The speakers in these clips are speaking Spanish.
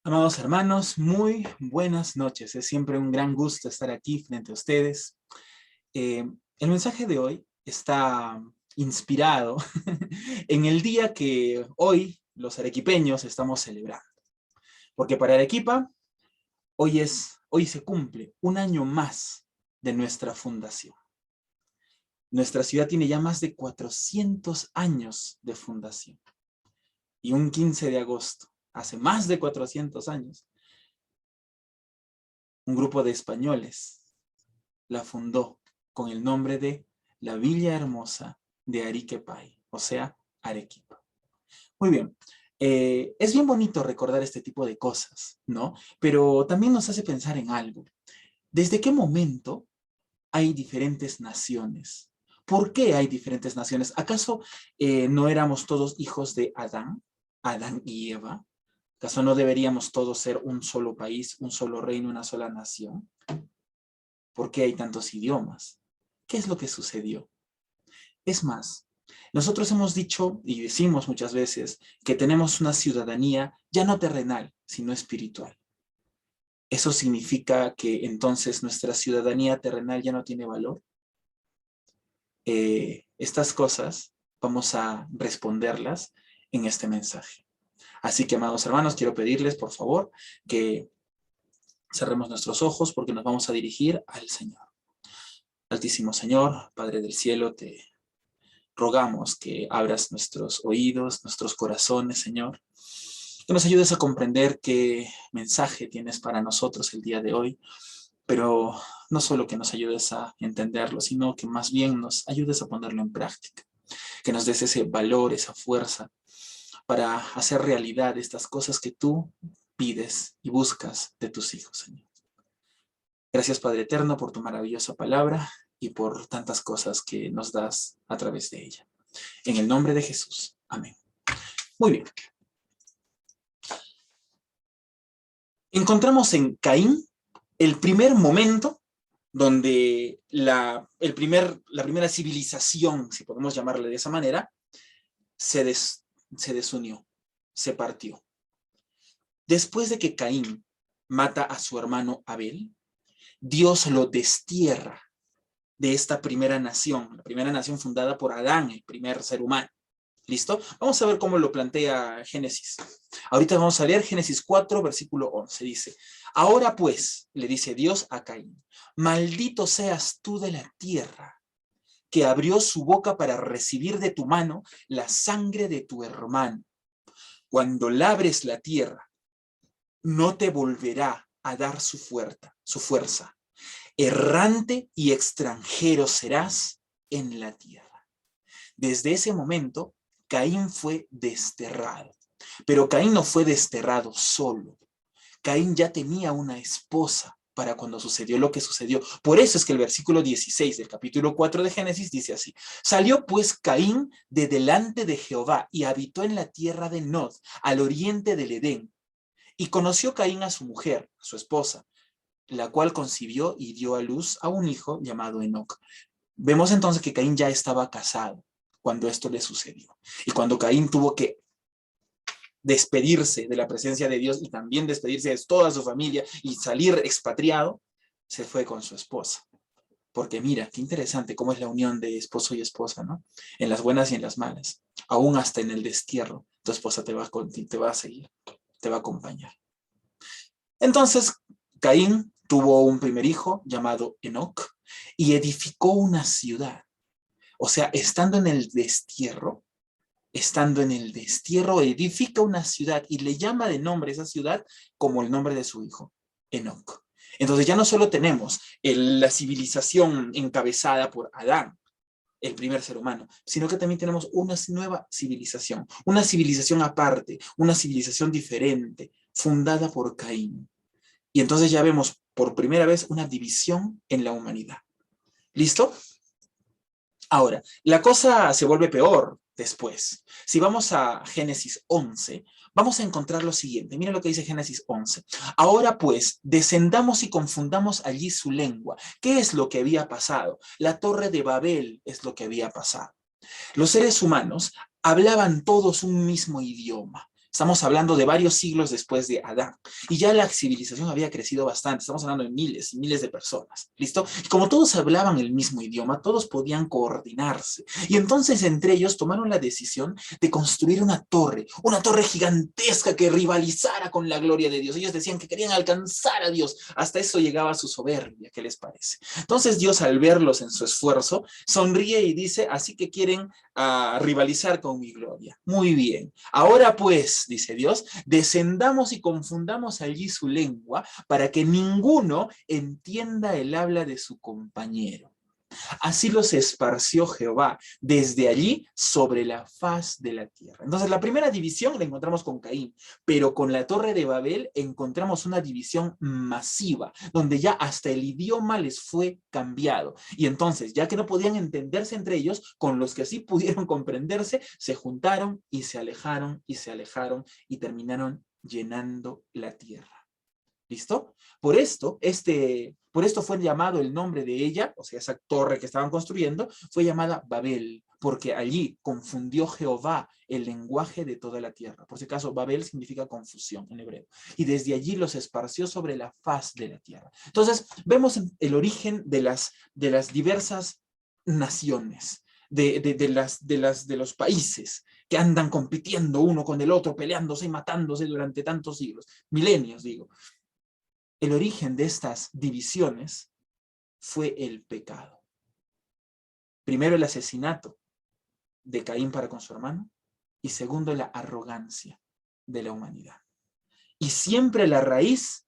Amados hermanos, muy buenas noches. Es siempre un gran gusto estar aquí frente a ustedes. El mensaje de hoy está inspirado en el día que hoy los arequipeños estamos celebrando. Porque para Arequipa, hoy se cumple un año más de nuestra fundación. Nuestra ciudad tiene ya más de 400 años de fundación. Y un 15 de agosto, hace más de 400 años, un grupo de españoles la fundó con el nombre de la Villa Hermosa de Ariquepay, o sea, Arequipa. Muy bien, es bien bonito recordar este tipo de cosas, ¿no? Pero también nos hace pensar en algo. ¿Desde qué momento hay diferentes naciones? ¿Por qué hay diferentes naciones? ¿Acaso no éramos todos hijos de Adán, Adán y Eva? ¿Acaso no deberíamos todos ser un solo país, un solo reino, una sola nación? ¿Por qué hay tantos idiomas? ¿Qué es lo que sucedió? Es más, nosotros hemos dicho y decimos muchas veces que tenemos una ciudadanía ya no terrenal, sino espiritual. ¿Eso significa que entonces nuestra ciudadanía terrenal ya no tiene valor? Estas cosas vamos a responderlas en este mensaje. Así que, amados hermanos, quiero pedirles, por favor, que cerremos nuestros ojos porque nos vamos a dirigir al Señor. Altísimo Señor, Padre del cielo, te rogamos que abras nuestros oídos, nuestros corazones, Señor, que nos ayudes a comprender qué mensaje tienes para nosotros el día de hoy, pero no solo que nos ayudes a entenderlo, sino que más bien nos ayudes a ponerlo en práctica, que nos des ese valor, esa fuerza para hacer realidad estas cosas que tú pides y buscas de tus hijos, Señor. Gracias, Padre Eterno, por tu maravillosa palabra y por tantas cosas que nos das a través de ella. En el nombre de Jesús. Amén. Muy bien. Encontramos en Caín el primer momento donde la primera civilización, si podemos llamarle de esa manera, se desunió, se partió. Después de que Caín mata a su hermano Abel, Dios lo destierra de esta primera nación, la primera nación fundada por Adán, el primer ser humano. ¿Listo? Vamos a ver cómo lo plantea Génesis. Ahorita vamos a leer Génesis 4, versículo 11. Dice, ahora pues, le dice Dios a Caín, maldito seas tú de la tierra, que abrió su boca para recibir de tu mano la sangre de tu hermano. Cuando labres la tierra, no te volverá a dar su fuerza. Errante y extranjero serás en la tierra. Desde ese momento, Caín fue desterrado. Pero Caín no fue desterrado solo. Caín ya tenía una esposa para cuando sucedió lo que sucedió. Por eso es que el versículo 16 del capítulo 4 de Génesis dice así. Salió pues Caín de delante de Jehová y habitó en la tierra de Nod, al oriente del Edén. Y conoció Caín a su mujer, a su esposa, la cual concibió y dio a luz a un hijo llamado Enoc. Vemos entonces que Caín ya estaba casado cuando esto le sucedió. Y cuando Caín tuvo que despedirse de la presencia de Dios y también despedirse de toda su familia y salir expatriado, se fue con su esposa. Porque mira, qué interesante cómo es la unión de esposo y esposa, ¿no? En las buenas y en las malas. Aún hasta en el destierro, tu esposa te va a seguir, te va a acompañar. Entonces, Caín tuvo un primer hijo llamado Enoc y edificó una ciudad. O sea, estando en el destierro, edifica una ciudad y le llama de nombre a esa ciudad como el nombre de su hijo, Enoc. Entonces ya no solo tenemos la civilización encabezada por Adán, el primer ser humano, sino que también tenemos una nueva civilización aparte, una civilización diferente, fundada por Caín. Y entonces ya vemos por primera vez una división en la humanidad. ¿Listo? Ahora, la cosa se vuelve peor después. Si vamos a Génesis 11, vamos a encontrar lo siguiente. Mira lo que dice Génesis 11. Ahora pues, descendamos y confundamos allí su lengua. ¿Qué es lo que había pasado? La torre de Babel es lo que había pasado. Los seres humanos hablaban todos un mismo idioma. Estamos hablando de varios siglos después de Adán. Y ya la civilización había crecido bastante. Estamos hablando de miles y miles de personas. ¿Listo? Y como todos hablaban el mismo idioma, todos podían coordinarse. Y entonces entre ellos tomaron la decisión de construir una torre gigantesca que rivalizara con la gloria de Dios. Ellos decían que querían alcanzar a Dios. Hasta eso llegaba su soberbia. ¿Qué les parece? Entonces Dios, al verlos en su esfuerzo, sonríe y dice, así que quieren rivalizar con mi gloria. Muy bien. Ahora pues, dice Dios, descendamos y confundamos allí su lengua para que ninguno entienda el habla de su compañero. Así los esparció Jehová desde allí sobre la faz de la tierra. Entonces la primera división la encontramos con Caín, pero con la Torre de Babel encontramos una división masiva, donde ya hasta el idioma les fue cambiado. Y entonces, ya que no podían entenderse entre ellos, con los que sí pudieron comprenderse, se juntaron y se alejaron y terminaron llenando la tierra. ¿Listo? Por esto fue llamado el nombre de ella, o sea, esa torre que estaban construyendo, fue llamada Babel, porque allí confundió Jehová el lenguaje de toda la tierra. Por si acaso, Babel significa confusión en hebreo. Y desde allí los esparció sobre la faz de la tierra. Entonces, vemos el origen de las diversas naciones, de los países que andan compitiendo uno con el otro, peleándose y matándose durante tantos siglos, milenios, digo. El origen de estas divisiones fue el pecado. Primero, el asesinato de Caín para con su hermano, y segundo, la arrogancia de la humanidad. Y siempre la raíz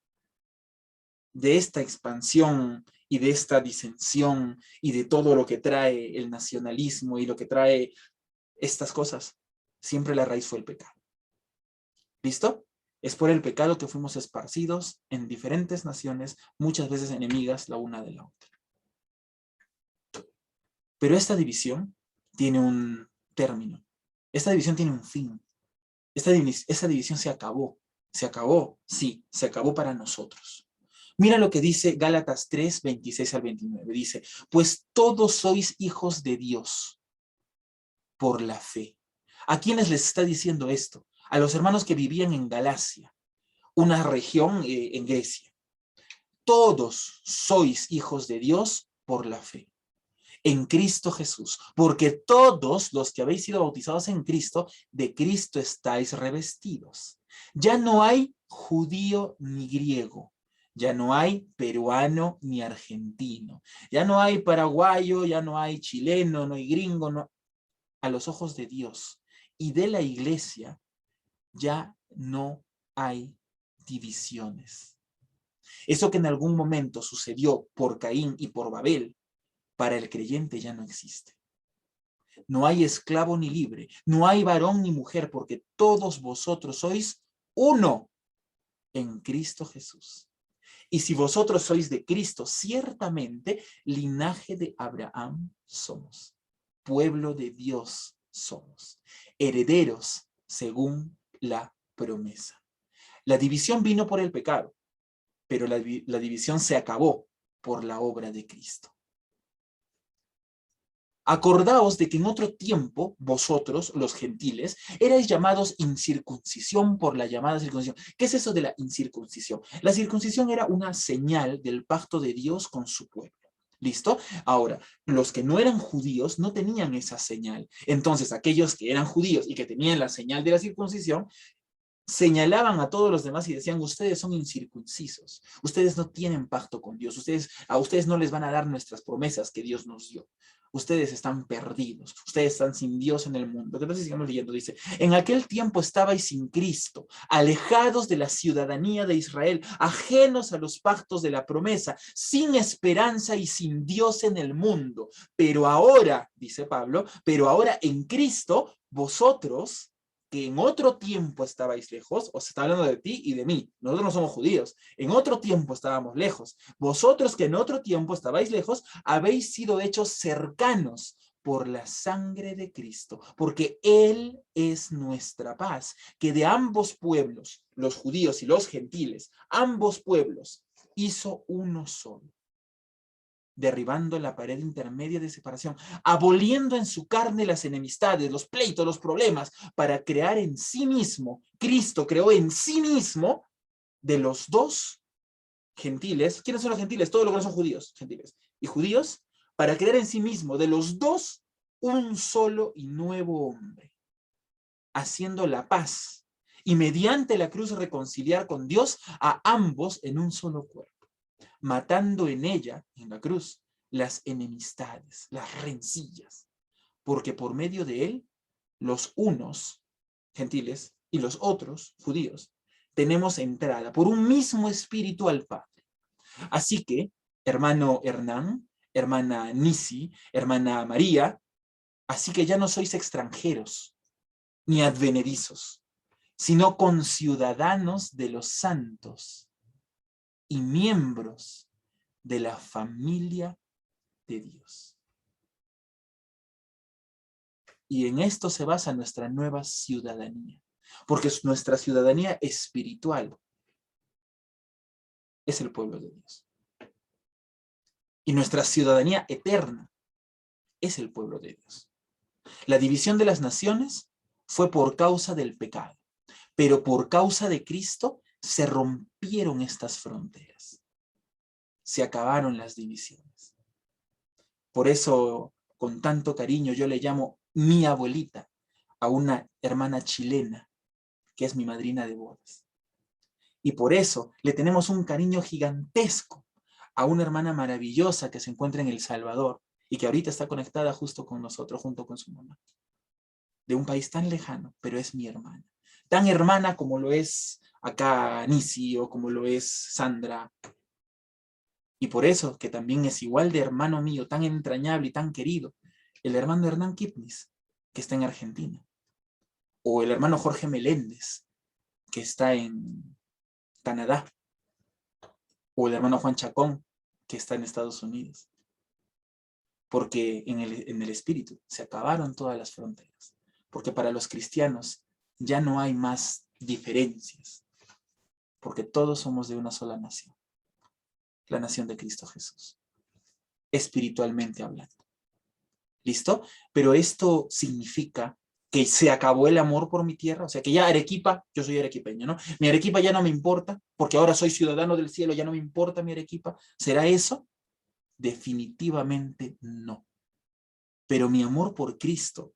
de esta expansión y de esta disensión y de todo lo que trae el nacionalismo y lo que trae estas cosas, siempre la raíz fue el pecado. ¿Listo? Es por el pecado que fuimos esparcidos en diferentes naciones, muchas veces enemigas la una de la otra. Pero esta división tiene un término. Esta división tiene un fin. Esta división se acabó. ¿Se acabó? Sí, se acabó para nosotros. Mira lo que dice Gálatas 3, 26 al 29. Dice, pues todos sois hijos de Dios por la fe. ¿A quiénes les está diciendo esto? A los hermanos que vivían en Galacia, una región en Grecia. Todos sois hijos de Dios por la fe en Cristo Jesús, porque todos los que habéis sido bautizados en Cristo, de Cristo estáis revestidos. Ya no hay judío ni griego, ya no hay peruano ni argentino, ya no hay paraguayo, ya no hay chileno, no hay gringo, no. A los ojos de Dios y de la iglesia ya no hay divisiones. Eso que en algún momento sucedió por Caín y por Babel, para el creyente ya no existe. No hay esclavo ni libre, no hay varón ni mujer, porque todos vosotros sois uno en Cristo Jesús. Y si vosotros sois de Cristo, ciertamente linaje de Abraham somos, pueblo de Dios somos, herederos según la promesa. La división vino por el pecado, pero la división se acabó por la obra de Cristo. Acordaos de que en otro tiempo, vosotros, los gentiles, erais llamados incircuncisión por la llamada circuncisión. ¿Qué es eso de la incircuncisión? La circuncisión era una señal del pacto de Dios con su pueblo. ¿Listo? Ahora, los que no eran judíos no tenían esa señal. Entonces, aquellos que eran judíos y que tenían la señal de la circuncisión, señalaban a todos los demás y decían, ustedes son incircuncisos, ustedes no tienen pacto con Dios, a ustedes no les van a dar nuestras promesas que Dios nos dio. Ustedes están perdidos, ustedes están sin Dios en el mundo. Entonces sigamos leyendo, dice, en aquel tiempo estabais sin Cristo, alejados de la ciudadanía de Israel, ajenos a los pactos de la promesa, sin esperanza y sin Dios en el mundo. Pero ahora, dice Pablo, pero ahora en Cristo, vosotros, que en otro tiempo estabais lejos, o se está hablando de ti y de mí, nosotros no somos judíos, en otro tiempo estábamos lejos, vosotros que en otro tiempo estabais lejos, habéis sido hechos cercanos por la sangre de Cristo, porque Él es nuestra paz, que de ambos pueblos, los judíos y los gentiles, ambos pueblos, hizo uno solo, derribando la pared intermedia de separación, aboliendo en su carne las enemistades, los pleitos, los problemas, para crear en sí mismo, Cristo creó en sí mismo, de los dos gentiles. ¿Quiénes son los gentiles? Todos los que no son judíos, gentiles y judíos, para crear en sí mismo, de los dos, un solo y nuevo hombre, haciendo la paz, y mediante la cruz reconciliar con Dios a ambos en un solo cuerpo, matando en ella, en la cruz, las enemistades, las rencillas, porque por medio de él, los unos, gentiles, y los otros, judíos, tenemos entrada por un mismo espíritu al Padre. Así que, hermano Hernán, hermana Nisi, hermana María, así que ya no sois extranjeros, ni advenedizos, sino conciudadanos de los santos y miembros de la familia de Dios. Y en esto se basa nuestra nueva ciudadanía, porque nuestra ciudadanía espiritual es el pueblo de Dios. Y nuestra ciudadanía eterna es el pueblo de Dios. La división de las naciones fue por causa del pecado, pero por causa de Cristo se rompieron estas fronteras. Se acabaron las divisiones. Por eso, con tanto cariño, yo le llamo mi abuelita a una hermana chilena, que es mi madrina de bodas. Y por eso le tenemos un cariño gigantesco a una hermana maravillosa que se encuentra en El Salvador y que ahorita está conectada justo con nosotros, junto con su mamá. De un país tan lejano, pero es mi hermana. Tan hermana como lo es acá Nisi o como lo es Sandra. Y por eso, que también es igual de hermano mío, tan entrañable y tan querido, el hermano Hernán Kipnis, que está en Argentina. O el hermano Jorge Meléndez, que está en Canadá. O el hermano Juan Chacón, que está en Estados Unidos. Porque en el espíritu se acabaron todas las fronteras. Porque para los cristianos ya no hay más diferencias. Porque todos somos de una sola nación. La nación de Cristo Jesús. Espiritualmente hablando. ¿Listo? Pero esto significa que se acabó el amor por mi tierra, o sea que ya Arequipa, yo soy arequipeño, ¿no? Mi Arequipa ya no me importa, porque ahora soy ciudadano del cielo, ya no me importa mi Arequipa. ¿Será eso? Definitivamente no. Pero mi amor por Cristo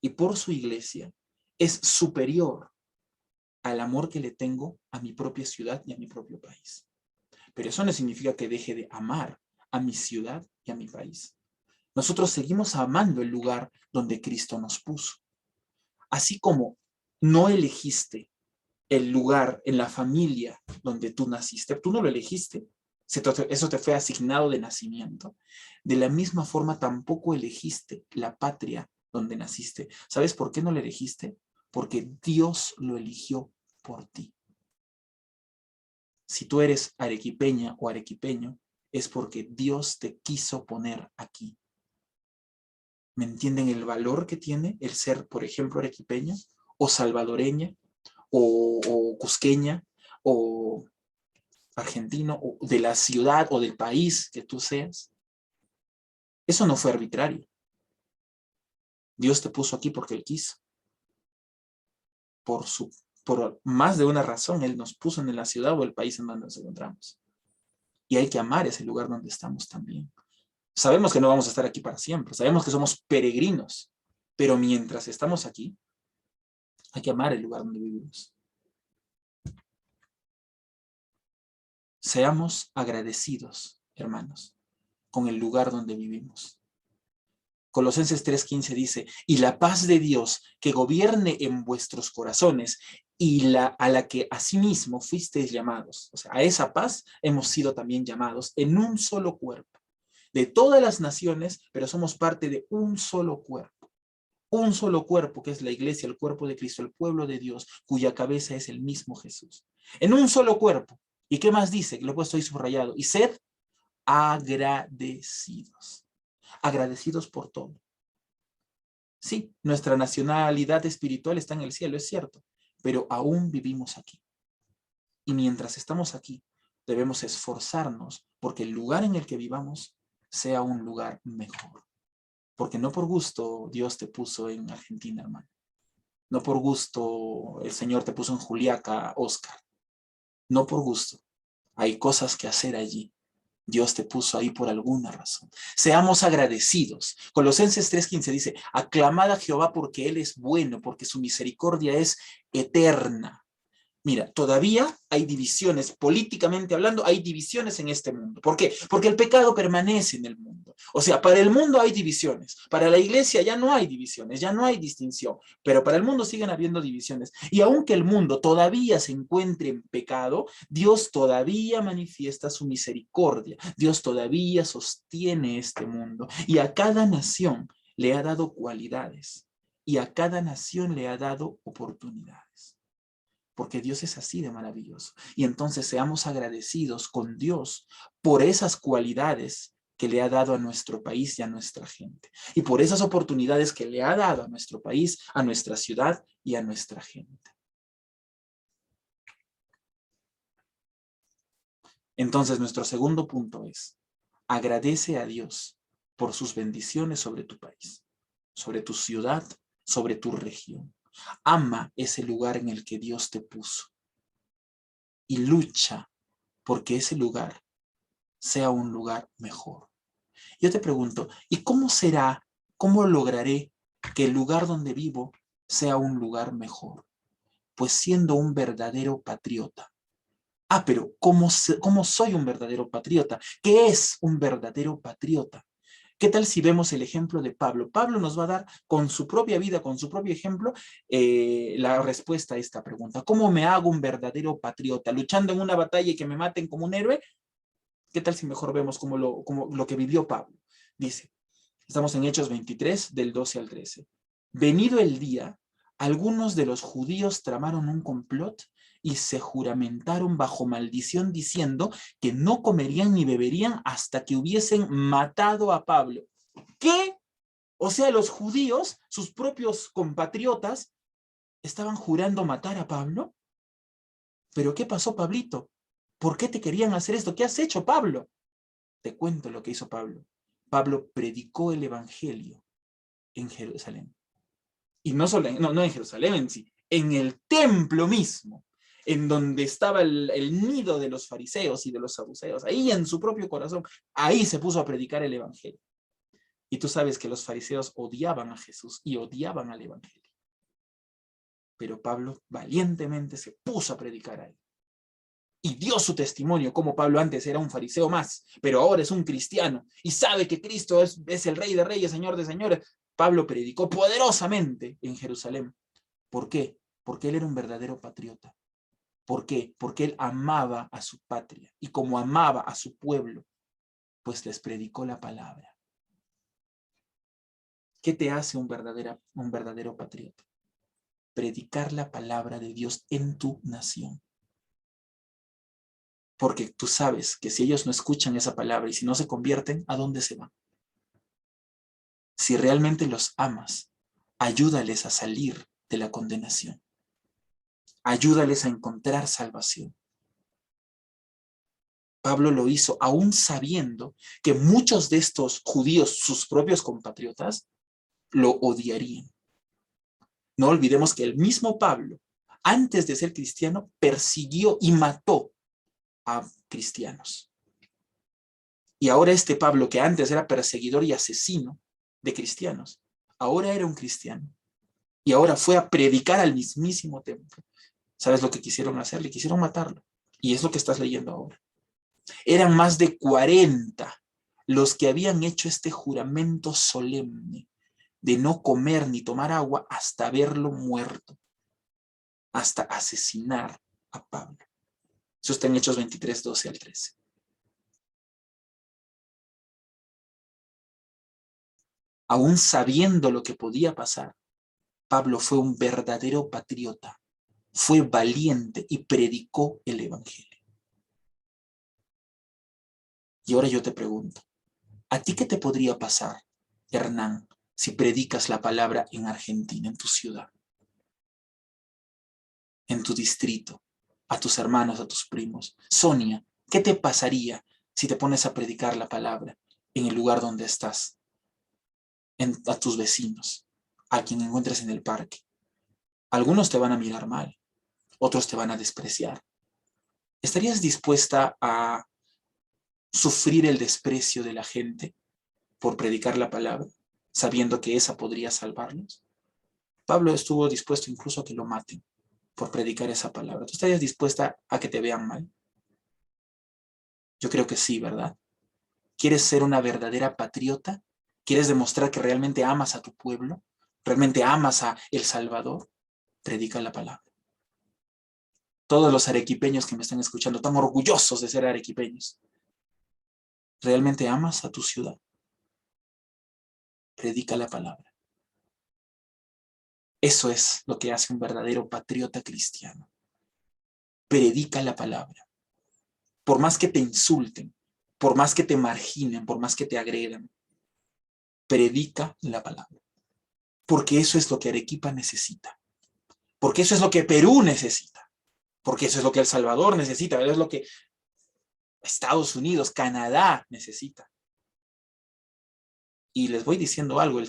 y por su iglesia es superior al amor que le tengo a mi propia ciudad y a mi propio país. Pero eso no significa que deje de amar a mi ciudad y a mi país. Nosotros seguimos amando el lugar donde Cristo nos puso. Así como no elegiste el lugar en la familia donde tú naciste, tú no lo elegiste, eso te fue asignado de nacimiento. De la misma forma tampoco elegiste la patria donde naciste. ¿Sabes por qué no lo elegiste? Porque Dios lo eligió por ti. Si tú eres arequipeña o arequipeño, es porque Dios te quiso poner aquí. ¿Me entienden el valor que tiene el ser, por ejemplo, arequipeña o salvadoreña o cusqueña o argentino o de la ciudad o del país que tú seas? Eso no fue arbitrario. Dios te puso aquí porque Él quiso. Por más de una razón, Él nos puso en la ciudad o el país en donde nos encontramos. Y hay que amar ese lugar donde estamos también. Sabemos que no vamos a estar aquí para siempre. Sabemos que somos peregrinos. Pero mientras estamos aquí, hay que amar el lugar donde vivimos. Seamos agradecidos, hermanos, con el lugar donde vivimos. Colosenses 3:15 dice, y la paz de Dios que gobierne en vuestros corazones y a la que asimismo fuisteis llamados. O sea, a esa paz hemos sido también llamados en un solo cuerpo. De todas las naciones, pero somos parte de un solo cuerpo. Un solo cuerpo que es la iglesia, el cuerpo de Cristo, el pueblo de Dios, cuya cabeza es el mismo Jesús. En un solo cuerpo. ¿Y qué más dice? Que lo he puesto ahí subrayado. Y sed agradecidos. Agradecidos por todo. Sí, nuestra nacionalidad espiritual está en el cielo, es cierto, pero aún vivimos aquí. Y mientras estamos aquí, debemos esforzarnos porque el lugar en el que vivamos sea un lugar mejor. Porque no por gusto Dios te puso en Argentina, hermano. No por gusto el Señor te puso en Juliaca, Oscar. No por gusto. Hay cosas que hacer allí. Dios te puso ahí por alguna razón. Seamos agradecidos. Colosenses 3:15 dice, aclamad a Jehová porque Él es bueno, porque su misericordia es eterna. Mira, todavía hay divisiones, políticamente hablando, hay divisiones en este mundo. ¿Por qué? Porque el pecado permanece en el mundo. O sea, para el mundo hay divisiones. Para la iglesia ya no hay divisiones, ya no hay distinción. Pero para el mundo siguen habiendo divisiones. Y aunque el mundo todavía se encuentre en pecado, Dios todavía manifiesta su misericordia. Dios todavía sostiene este mundo. Y a cada nación le ha dado cualidades. Y a cada nación le ha dado oportunidades. Porque Dios es así de maravilloso. Y entonces seamos agradecidos con Dios por esas cualidades que le ha dado a nuestro país y a nuestra gente. Y por esas oportunidades que le ha dado a nuestro país, a nuestra ciudad y a nuestra gente. Entonces nuestro segundo punto es, agradece a Dios por sus bendiciones sobre tu país, sobre tu ciudad, sobre tu región. Ama ese lugar en el que Dios te puso. Y lucha porque ese lugar sea un lugar mejor. Yo te pregunto, ¿y cómo será, cómo lograré que el lugar donde vivo sea un lugar mejor? Pues siendo un verdadero patriota. Pero ¿cómo soy un verdadero patriota? ¿Qué es un verdadero patriota? ¿Qué tal si vemos el ejemplo de Pablo? Pablo nos va a dar con su propia vida, con su propio ejemplo, la respuesta a esta pregunta. ¿Cómo me hago un verdadero patriota? ¿Luchando en una batalla y que me maten como un héroe? ¿Qué tal si mejor vemos como lo que vivió Pablo? Dice, estamos en Hechos 23, del 12 al 13. Venido el día, algunos de los judíos tramaron un complot y se juramentaron bajo maldición diciendo que no comerían ni beberían hasta que hubiesen matado a Pablo. ¿Qué? O sea, los judíos, sus propios compatriotas, estaban jurando matar a Pablo. ¿Pero qué pasó, Pablito? ¿Por qué te querían hacer esto? ¿Qué has hecho, Pablo? Te cuento lo que hizo Pablo. Pablo predicó el evangelio en Jerusalén. Y no solo no en Jerusalén en sí, en el templo mismo, en donde estaba el nido de los fariseos y de los saduceos, ahí en su propio corazón, ahí se puso a predicar el evangelio. Y tú sabes que los fariseos odiaban a Jesús y odiaban al evangelio. Pero Pablo valientemente se puso a predicar ahí. Y dio su testimonio, como Pablo antes era un fariseo más, pero ahora es un cristiano y sabe que Cristo es el Rey de Reyes, Señor de Señores. Pablo predicó poderosamente en Jerusalén. ¿Por qué? Porque él era un verdadero patriota. ¿Por qué? Porque él amaba a su patria y como amaba a su pueblo, pues les predicó la palabra. ¿Qué te hace un verdadero patriota? Predicar la palabra de Dios en tu nación. Porque tú sabes que si ellos no escuchan esa palabra y si no se convierten, ¿a dónde se van? Si realmente los amas, ayúdales a salir de la condenación. Ayúdales a encontrar salvación. Pablo lo hizo aún sabiendo que muchos de estos judíos, sus propios compatriotas, lo odiarían. No olvidemos que el mismo Pablo, antes de ser cristiano, persiguió y mató a cristianos. Y ahora este Pablo, que antes era perseguidor y asesino de cristianos, ahora era un cristiano. Y ahora fue a predicar al mismísimo templo. ¿Sabes lo que quisieron hacer? Le quisieron matarlo. Y es lo que estás leyendo ahora. Eran más de 40 los que habían hecho este juramento solemne de no comer ni tomar agua hasta verlo muerto, hasta asesinar a Pablo. Eso está en Hechos 23, 12 al 13. Aún sabiendo lo que podía pasar, Pablo fue un verdadero patriota, fue valiente y predicó el evangelio. Y ahora yo te pregunto, ¿a ti qué te podría pasar, Hernán, si predicas la palabra en Argentina, en tu ciudad, en tu distrito, a tus hermanos, a tus primos? Sonia, ¿qué te pasaría si te pones a predicar la palabra en el lugar donde estás, a tus vecinos, a quien encuentres en el parque. Algunos te van a mirar mal, otros te van a despreciar. ¿Estarías dispuesta a sufrir el desprecio de la gente por predicar la palabra, sabiendo que esa podría salvarlos? Pablo estuvo dispuesto incluso a que lo maten por predicar esa palabra. ¿Tú estarías dispuesta a que te vean mal? Yo creo que sí, ¿verdad? ¿Quieres ser una verdadera patriota? ¿Quieres demostrar que realmente amas a tu pueblo? ¿Realmente amas a El Salvador? Predica la palabra. Todos los arequipeños que me están escuchando, tan orgullosos de ser arequipeños, ¿realmente amas a tu ciudad? Predica la palabra. Eso es lo que hace un verdadero patriota cristiano. Predica la palabra. Por más que te insulten, por más que te marginen, por más que te agredan, predica la palabra. Porque eso es lo que Arequipa necesita. Porque eso es lo que Perú necesita. Porque eso es lo que El Salvador necesita. Es lo que Estados Unidos, Canadá necesita. Y les voy diciendo algo,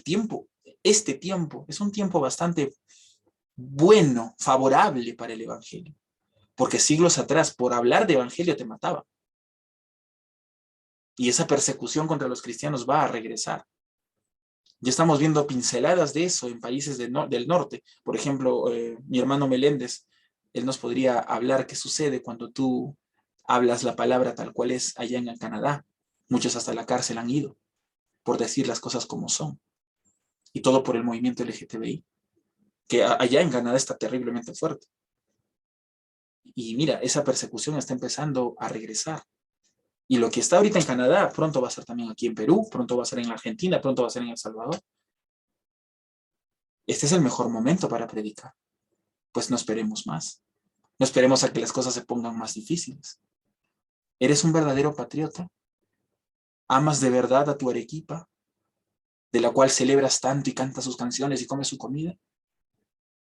este tiempo es un tiempo bastante bueno, favorable para el evangelio. Porque siglos atrás, por hablar de evangelio te mataban. Y esa persecución contra los cristianos va a regresar. Ya estamos viendo pinceladas de eso en países del norte. Por ejemplo, mi hermano Meléndez, él nos podría hablar qué sucede cuando tú hablas la palabra tal cual es allá en el Canadá. Muchos hasta la cárcel han ido por decir las cosas como son. Y todo por el movimiento LGTBI, que allá en Canadá está terriblemente fuerte. Y mira, esa persecución está empezando a regresar. Y lo que está ahorita en Canadá, pronto va a ser también aquí en Perú, pronto va a ser en Argentina, pronto va a ser en El Salvador. Este es el mejor momento para predicar. Pues no esperemos más. No esperemos a que las cosas se pongan más difíciles. ¿Eres un verdadero patriota? ¿Amas de verdad a tu Arequipa, de la cual celebras tanto y cantas sus canciones y comes su comida?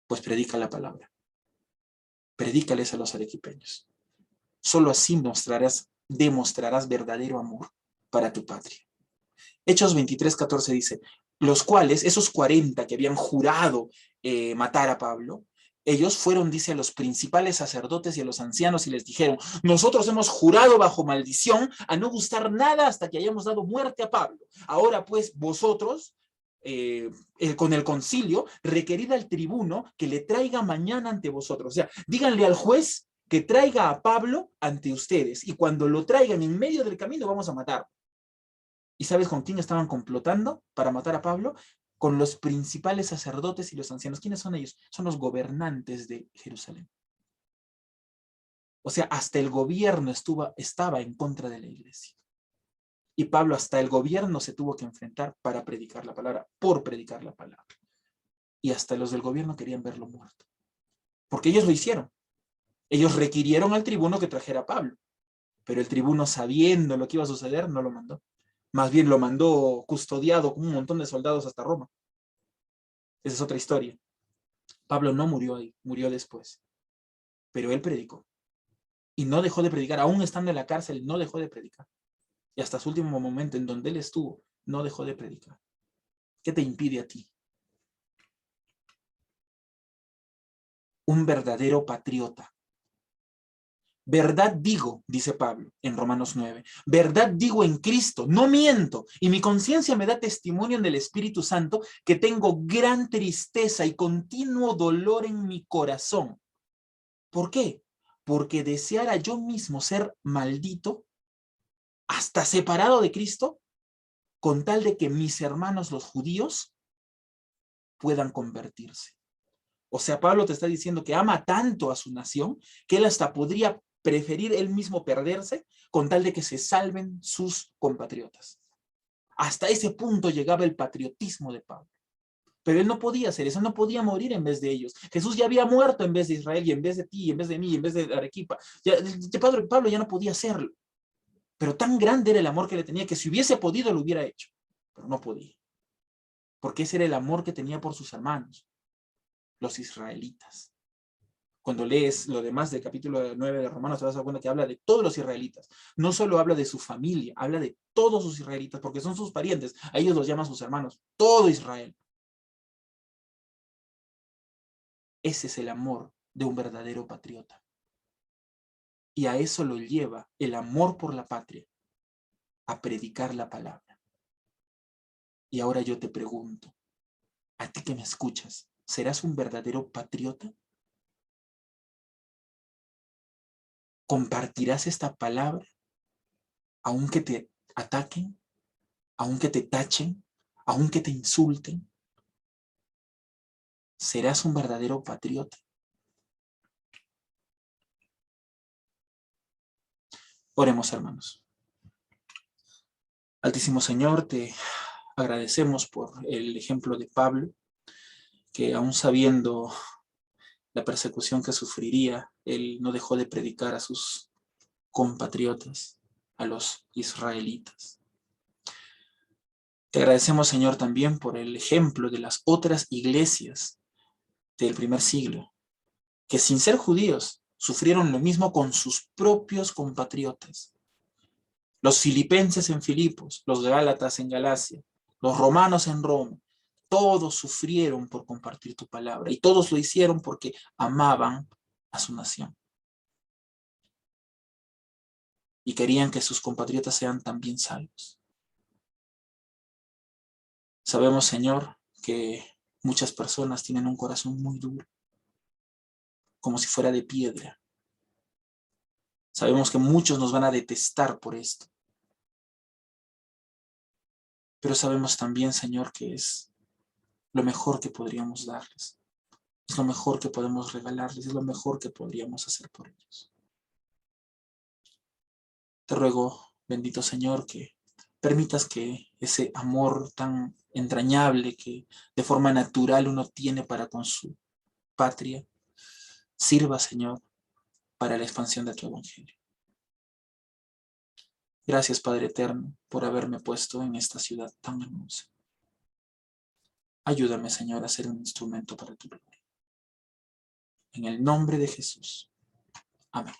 Pues predica la palabra. Predícales a los arequipeños. Solo así demostrarás verdadero amor para tu patria. Hechos 23:14 dice, los cuales, esos 40 que habían jurado matar a Pablo, ellos fueron, dice, a los principales sacerdotes y a los ancianos y les dijeron, nosotros hemos jurado bajo maldición a no gustar nada hasta que hayamos dado muerte a Pablo. Ahora pues vosotros, con el concilio, requerid al tribuno que le traiga mañana ante vosotros. O sea, díganle al juez que traiga a Pablo ante ustedes y cuando lo traigan en medio del camino vamos a matar. ¿Y sabes con quién estaban complotando para matar a Pablo? Con los principales sacerdotes y los ancianos. ¿Quiénes son ellos? Son los gobernantes de Jerusalén. O sea, hasta el gobierno estaba en contra de la iglesia. Y Pablo hasta el gobierno se tuvo que enfrentar para predicar la palabra, por predicar la palabra. Y hasta los del gobierno querían verlo muerto. Porque ellos lo hicieron. Ellos requirieron al tribuno que trajera a Pablo. Pero el tribuno, sabiendo lo que iba a suceder, no lo mandó. Más bien lo mandó custodiado con un montón de soldados hasta Roma. Esa es otra historia. Pablo no murió ahí, murió después. Pero él predicó. Y no dejó de predicar. Aún estando en la cárcel, no dejó de predicar. Y hasta su último momento en donde él estuvo, no dejó de predicar. ¿Qué te impide a ti? Un verdadero patriota. Verdad digo, dice Pablo en Romanos 9, verdad digo en Cristo, no miento, y mi conciencia me da testimonio en el Espíritu Santo que tengo gran tristeza y continuo dolor en mi corazón. ¿Por qué? Porque deseara yo mismo ser maldito, hasta separado de Cristo, con tal de que mis hermanos los judíos puedan convertirse. O sea, Pablo te está diciendo que ama tanto a su nación que él hasta podría preferir él mismo perderse con tal de que se salven sus compatriotas. Hasta ese punto llegaba el patriotismo de Pablo. Pero él no podía hacer eso, no podía morir en vez de ellos. Jesús ya había muerto en vez de Israel y en vez de ti, y en vez de mí, y en vez de Arequipa. Pablo ya no podía hacerlo. Pero tan grande era el amor que le tenía que si hubiese podido lo hubiera hecho. Pero no podía. Porque ese era el amor que tenía por sus hermanos, los israelitas. Cuando lees lo demás del capítulo 9 de Romanos, te vas a dar cuenta que habla de todos los israelitas. No solo habla de su familia, habla de todos sus israelitas, porque son sus parientes. A ellos los llaman sus hermanos. Todo Israel. Ese es el amor de un verdadero patriota. Y a eso lo lleva el amor por la patria, a predicar la palabra. Y ahora yo te pregunto, a ti que me escuchas, ¿serás un verdadero patriota? ¿Compartirás esta palabra aunque te ataquen, aunque te tachen, aunque te insulten? ¿Serás un verdadero patriota? Oremos, hermanos. Altísimo Señor, te agradecemos por el ejemplo de Pablo, que aún sabiendo la persecución que sufriría, él no dejó de predicar a sus compatriotas, a los israelitas. Te agradecemos, Señor, también por el ejemplo de las otras iglesias del primer siglo, que sin ser judíos sufrieron lo mismo con sus propios compatriotas. Los filipenses en Filipos, los gálatas en Galacia, los romanos en Roma, todos sufrieron por compartir tu palabra y todos lo hicieron porque amaban a su nación. Y querían que sus compatriotas sean también salvos. Sabemos, Señor, que muchas personas tienen un corazón muy duro, como si fuera de piedra. Sabemos que muchos nos van a detestar por esto. Pero sabemos también, Señor, que es lo mejor que podríamos darles. Es lo mejor que podemos regalarles, es lo mejor que podríamos hacer por ellos. Te ruego, bendito Señor, que permitas que ese amor tan entrañable que de forma natural uno tiene para con su patria, sirva, Señor, para la expansión de tu evangelio. Gracias, Padre eterno, por haberme puesto en esta ciudad tan hermosa. Ayúdame, Señor, a ser un instrumento para tu gloria. En el nombre de Jesús. Amén.